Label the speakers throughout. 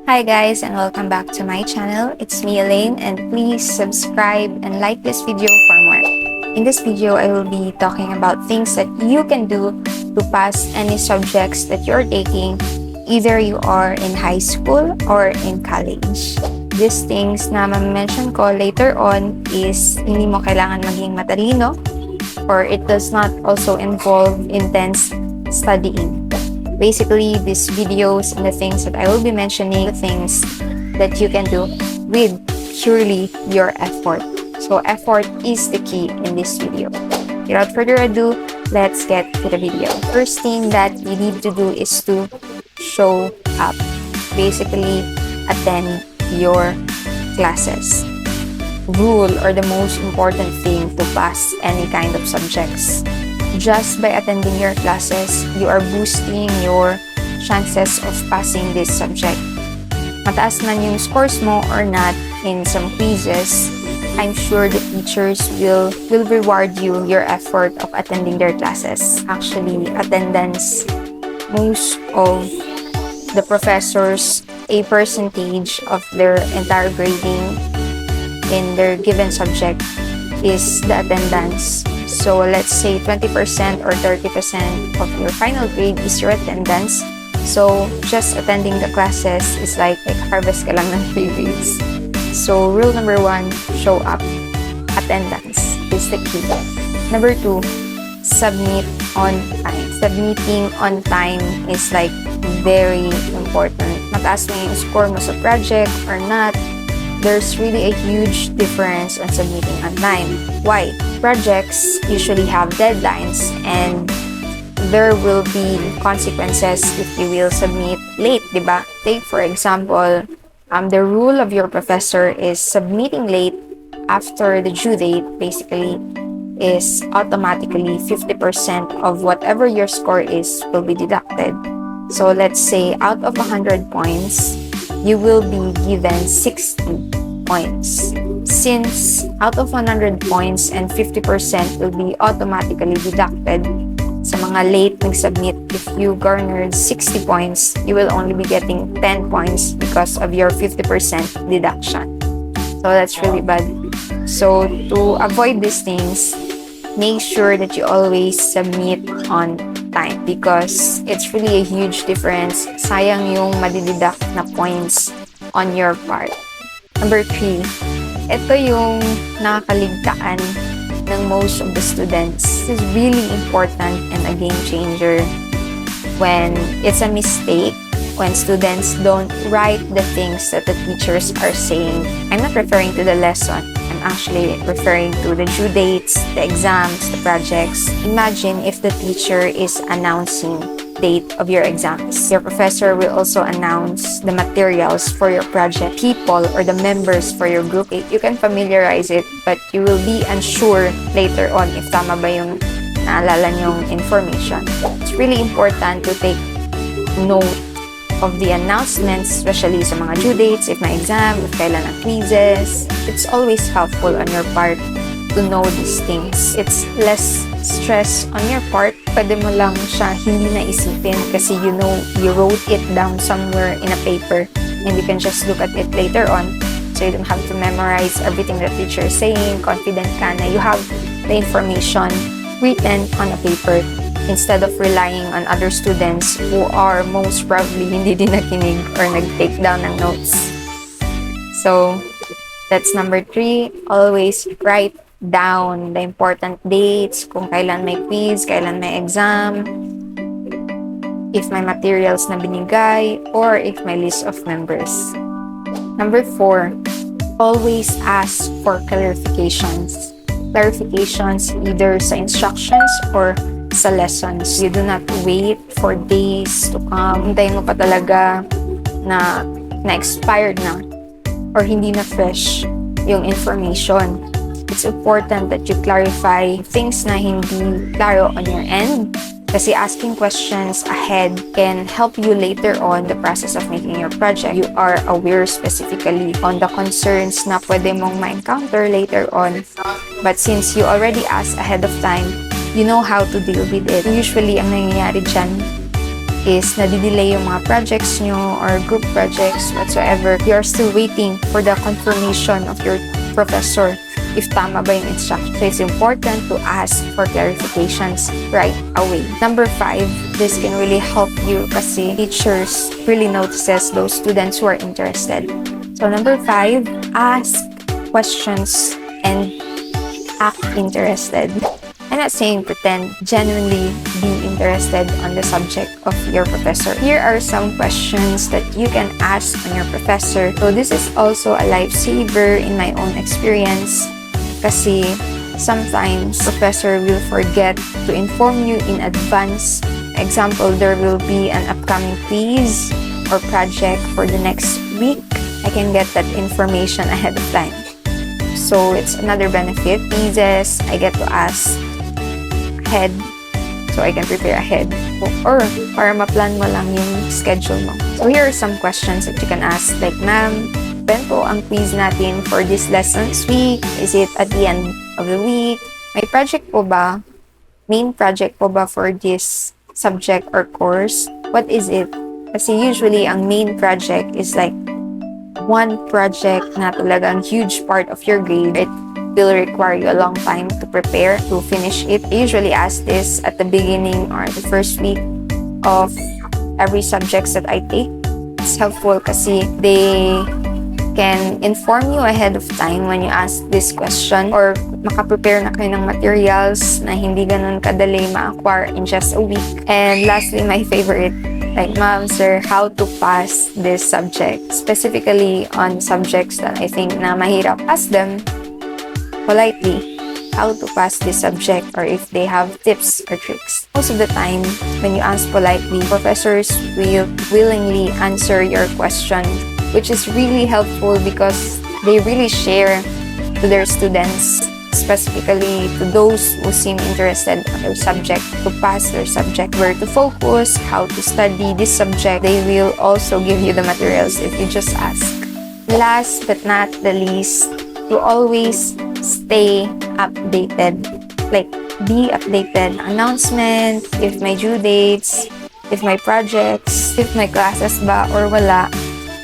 Speaker 1: Hi guys, and welcome back to my channel. It's me, Elaine, and please subscribe and like this video for more. In this video, I will be talking about things that you can do to pass any subjects that you're taking, either you are in high school or in college. These things na ma-mention ko later on is hindi mo kailangan maging matalino, or it does not also involve intense studying. Basically, these videos and the things that I will be mentioning, the things that you can do with purely your effort. So effort is the key in this video. Without further ado, let's get to the video. First thing that you need to do is to show up. Basically, attend your classes. Rule or the most important thing to pass any kind of subjects. Just by attending your classes, you are boosting your chances of passing this subject. Mataas man yung scores mo or not in some quizzes, I'm sure the teachers will reward you your effort of attending their classes. Actually, attendance, most of the professors, a percentage of their entire grading in their given subject is the attendance. So let's say 20% or 30% of your final grade is your attendance. So just attending the classes is like harvest ka lang ng 3 grades. So rule number 1, show up. Attendance is the key. Number 2, submit on time. Submitting on time is like very important. Mataas mo yung score mo sa project or not, there's really a huge difference on submitting on time. Why? Projects usually have deadlines and there will be consequences if you will submit late, diba? Take for example, the rule of your professor is submitting late after the due date basically is automatically 50% of whatever your score is will be deducted. So let's say out of 100 points, you will be given 60 points. Since out of 100 points and 50% will be automatically deducted sa mga late nag-submit, if you garnered 60 points, you will only be getting 10 points because of your 50% deduction. So that's really bad. So to avoid these things, make sure that you always submit on time because it's really a huge difference. Sayang yung madideduct na points on your part. Number 3, ito yung nakakaligtaan ng most of the students. This is really important and a game changer when it's a mistake, when students don't write the things that the teachers are saying. I'm not referring to the lesson. I'm actually referring to the due dates, the exams, the projects. Imagine if the teacher is announcing date of your exams. Your professor will also announce the materials for your project, people or the members for your group. You can familiarize it, but you will be unsure later on if tama ba yung naalala niyong information. It's really important to take note of the announcements, especially sa mga due dates, if may exam, if kailan ang quizzes. It's always helpful on your part to know these things. It's less stress on your part. Pwede mo lang siya hindi na isipin kasi you know you wrote it down somewhere in a paper and you can just look at it later on. So you don't have to memorize everything the teacher is saying. Confident ka na you have the information written on a paper instead of relying on other students who are most probably hindi din nakinig or nag-take down ng notes. So that's number 3. Always write down the important dates, kung kailan may quiz, kailan may exam, if may materials na binigay, or if may list of members. Number 4, always ask for clarifications. Clarifications either sa instructions or sa lessons. You do not wait for days to come. Hintayin mo pa talaga na expired na or hindi na fresh yung information. It's important that you clarify things na hindi klaro on your end kasi asking questions ahead can help you later on the process of making your project. You are aware specifically on the concerns na pwede mong ma-encounter later on. But since you already asked ahead of time, you know how to deal with it. Usually, ang nangyayari dyan is nadidelay yung mga projects nyo or group projects whatsoever, you are still waiting for the confirmation of your professor if tama ba yung instruction. So it's important to ask for clarifications right away. Number 5, this can really help you kasi teachers really notices those students who are interested. So number 5, ask questions and act interested. I'm not saying pretend, genuinely be interested on the subject of your professor. Here are some questions that you can ask on your professor. So this is also a lifesaver in my own experience kasi sometimes professor will forget to inform you in advance. Example, there will be an upcoming quiz or project for the next week. I can get that information ahead of time. So it's another benefit. Quizzes, I get to ask ahead so I can prepare ahead. Or para ma-plan mo lang yung schedule mo. So here are some questions that you can ask like, ma'am, when po ang quiz natin for this lesson this week? Is it at the end of the week? May project po ba? Main project po ba for this subject or course? What is it? Kasi usually ang main project is like one project na talagang huge part of your grade. It will require you a long time to prepare to finish it. I usually ask this at the beginning or the first week of every subjects that I take. It's helpful kasi they can inform you ahead of time when you ask this question or makaprepare na kayo ng materials na hindi ganun kadali ma-acquire in just a week. And lastly, my favorite, like, ma'am, sir, how to pass this subject? Specifically on subjects that I think na mahirap. Ask them politely how to pass this subject or if they have tips or tricks. Most of the time, when you ask politely, professors will willingly answer your question, which is really helpful because they really share to their students, specifically to those who seem interested in their subject, to pass their subject, where to focus, how to study this subject. They will also give you the materials if you just ask. Last but not the least, to always stay updated. Like, be updated. Announcement, if may due dates, if may projects, if may classes ba or wala.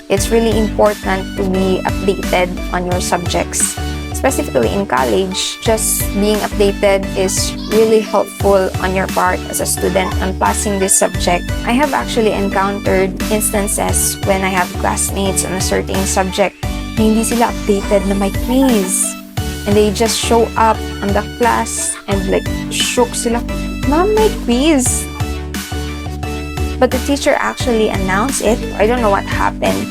Speaker 1: It's really important to be updated on your subjects. Specifically in college, just being updated is really helpful on your part as a student on passing this subject. I have actually encountered instances when I have classmates on a certain subject na hindi sila updated na may quiz. And they just show up on the class and like shook sila, ma'am, may quiz. But the teacher actually announced it. I don't know what happened.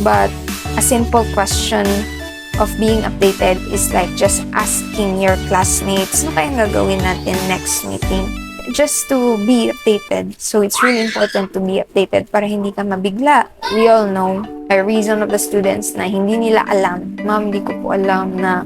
Speaker 1: But a simple question of being updated is like just asking your classmates, ano kayang gagawin natin next meeting? Just to be updated. So it's really important to be updated para hindi ka mabigla. We all know a reason of the students na hindi nila alam, ma'am, hindi ko po alam na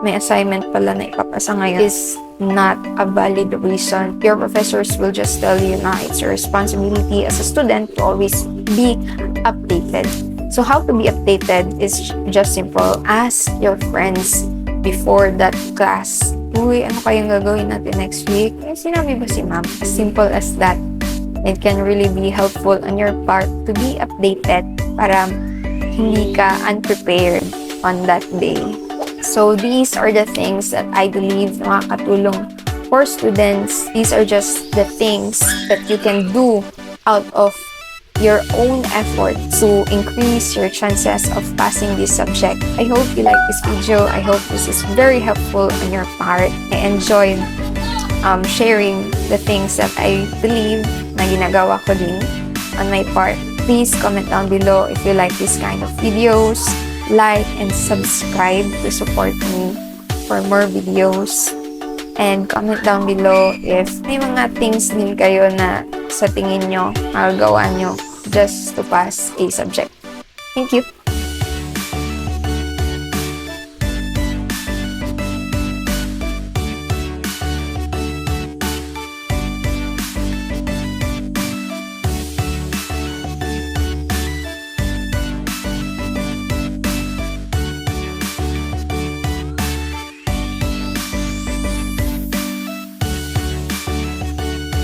Speaker 1: may assignment pala na ipapasa ngayon, is not a valid reason. Your professors will just tell you na it's your responsibility as a student to always be updated. So how to be updated is just simple. Ask your friends before that class, uy, ano kayang gagawin natin next week? Eh, sinabi ba si ma'am? As simple as that. It can really be helpful on your part to be updated para hindi ka unprepared on that day. So these are the things that I believe makakatulong for students. These are just the things that you can do out of your own effort to increase your chances of passing this subject. I hope you like this video. I hope this is very helpful on your part. I enjoyed sharing the things that I believe na ginagawa ko din on my part. Please comment down below if you like this kind of videos. Like and subscribe to support me for more videos. And comment down below if may mga things din kayo na sa tingin nyo magagawa nyo just to pass a subject. Thank you.